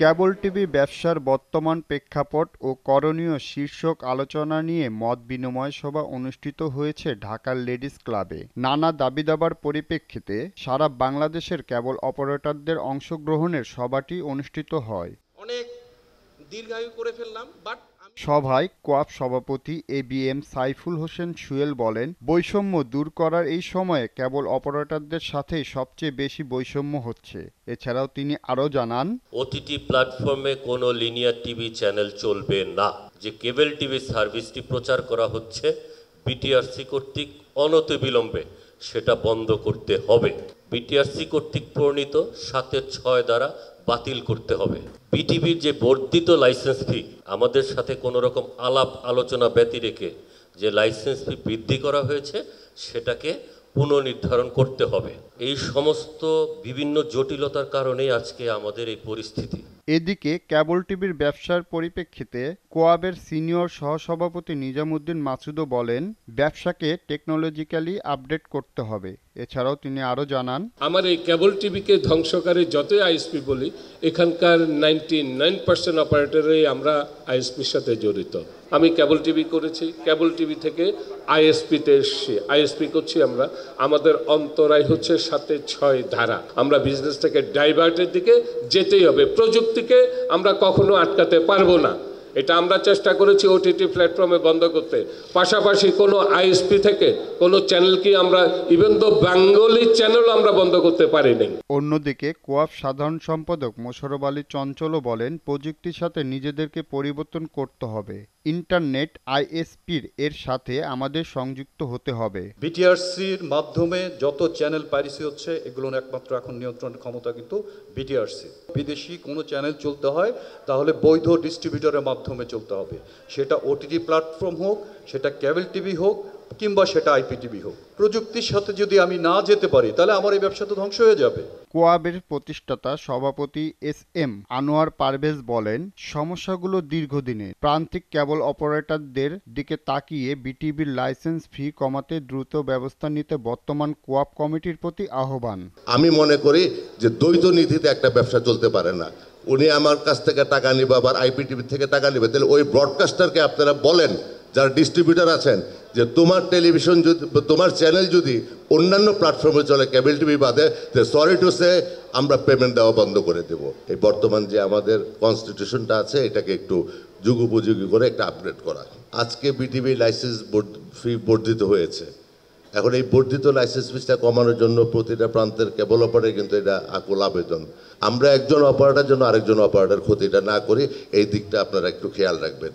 Cable TV ব্যবসার বর্তমান প্রেক্ষাপট ও করণীয় শীর্ষক আলোচনা নিয়ে মত বিনিময় সভা অনুষ্ঠিত হয়েছে ঢাকার লেডিস ক্লাবে। নানা দাবিদাবার পরিপ্রেক্ষিতে সারা বাংলাদেশের কেবল অপারেটরদের অংশগ্রহণের সভাটি অনুষ্ঠিত হয়। অনেক দীর্ঘায়ু করে ফেললাম সভায় কোয়াব সভাপতি এবিএম সাইফুল হোসেন সুয়েল বলেন, বৈষম্য দূর করার এই সময়ে কেবল অপারেটরদের সাথেই সবচেয়ে বেশি বৈষম্য হচ্ছে। এছাড়াও তিনি আরও জানান, ওটিটি প্ল্যাটফর্মে কোনো লিনিয়ার টিভি চ্যানেল চলবে না। যে কেবল টিভি সার্ভিসটি প্রচার করা হচ্ছে বিটিআরসি কর্তৃক অনতিবিলম্বে সেটা বন্ধ করতে হবে। বিটিআরসি কর্তৃক প্রণীত 7-6 দ্বারা বাতিল করতে হবে। বিটিভির যে বর্ধিত লাইসেন্স ফি, আমাদের সাথে কোনো রকম আলাপ আলোচনা ব্যতি রেখে যে লাইসেন্স ফি বৃদ্ধি করা হয়েছে সেটাকে পুনর্নির্ধারণ করতে হবে। এই সমস্ত বিভিন্ন জটিলতার কারণেই আজকে আমাদের এই পরিস্থিতি। এদিকে কেবল টিভির ব্যবসার পরিপ্রেক্ষিতে কোয়াবের সিনিয়র সহসভাপতি নিজামুদ্দিন মাসুদও বলেন, ব্যবসাকে টেকনোলজিক্যালি আপডেট করতে হবে। এছাড়াও তিনি আরও জানান, আমার এই কেবল টিভিকে ধ্বংসকারী যতই আইএসপি বলি, এখানকার 99% অপারেটরেই আমরা আইএসপির সাথে জড়িত। আমি কেবল টিভি করেছি, কেবল টিভি থেকে আইএসপিতে এসেছি, আইএসপি করছি আমরা। আমাদের অন্তরায় হচ্ছে 7-6 ধারা। আমরা বিজনেসটাকে ডাইভার্টের দিকে যেতেই হবে। প্রযুক্তিকে আমরা কখনো আটকাতে পারবো না। এটা আমরা চেষ্টা করেছি ওটিটি প্ল্যাটফর্মে বন্ধ করতে। পাশাপাশি কোনো আইএসপি থেকে কোনো চ্যানেল কি আমরা ইভেন তো বেঙ্গলি চ্যানেল আমরা বন্ধ করতে পারিনি। অন্যদিকে কোয়াব সাধারণ সম্পাদক মোশাররফ আলী চঞ্চলও বলেন, প্রযুক্তির সাথে নিজেদেরকে পরিবর্তন করতে হবে। ইন্টারনেট আইএসপির এর সাথে আমাদের সংযুক্ত হতে হবে। বিটিআরসির মাধ্যমে যত চ্যানেল পাইরেসি হচ্ছে, এগুলোর একমাত্র এখন নিয়ন্ত্রণের ক্ষমতা কিন্তু বিটিআরসি। বিদেশি কোনো চ্যানেল চলতে হয় তাহলে বৈধ ডিস্ট্রিবিউটরের মাধ্যমে চলতে হবে। সেটা ওটিটি প্ল্যাটফর্ম হোক, সেটা কেবল টিভি হোক, কিংবা সেটা আইপিটিভি হোক। প্রযুক্তির সাথে যদি আমি না যেতে পারি তাহলে আমার এই ব্যবসা তো ধ্বংস হয়ে যাবে। কোয়াবের প্রতিষ্ঠাতা সভাপতি এস.এম. আনোয়ার পারভেজ বলেন, সমস্যাগুলো দীর্ঘদিনের। প্রান্তিক কেবল অপারেটরদের দিকে তাকিয়ে বিটিভির লাইসেন্স ফি কমাতে দ্রুত ব্যবস্থা নিতে বর্তমান কোয়াব কমিটির প্রতি আহ্বান। আমি মনে করি যে দ্বৈত নীতিতে একটা ব্যবসা চলতে পারে না। উনি আমার কাছ থেকে টাকা নিবে, আবার আইপিটিভি থেকে টাকা নিবে, তাহলে ওই ব্রডকাস্টারকে আপনারা বলেন, যারা ডিস্ট্রিবিউটার আছেন, যে তোমার টেলিভিশন যদি, তোমার চ্যানেল যদি অন্যান্য প্ল্যাটফর্মে চলে কেবল টিভি বাদে, সরি টু সে আমরা পেমেন্ট দেওয়া বন্ধ করে দেব। এই বর্তমান যে আমাদের কনস্টিটিউশনটা আছে, এটাকে একটু যুগোপযোগী করে একটা আপডেট করা। আজকে বিটিভি লাইসেন্স ফি বর্ধিত হয়েছে। এখন এই বর্ধিত লাইসেন্স ফিটা কমানোর জন্য প্রতিটা প্রান্তের কেবল অপারেটর কিন্তু এটা আকুল আবেদন। আমরা একজন অপারেটর জন্য আরেকজন অপারেটর ক্ষতিটা না করি, এই দিকটা আপনারা একটু খেয়াল রাখবেন।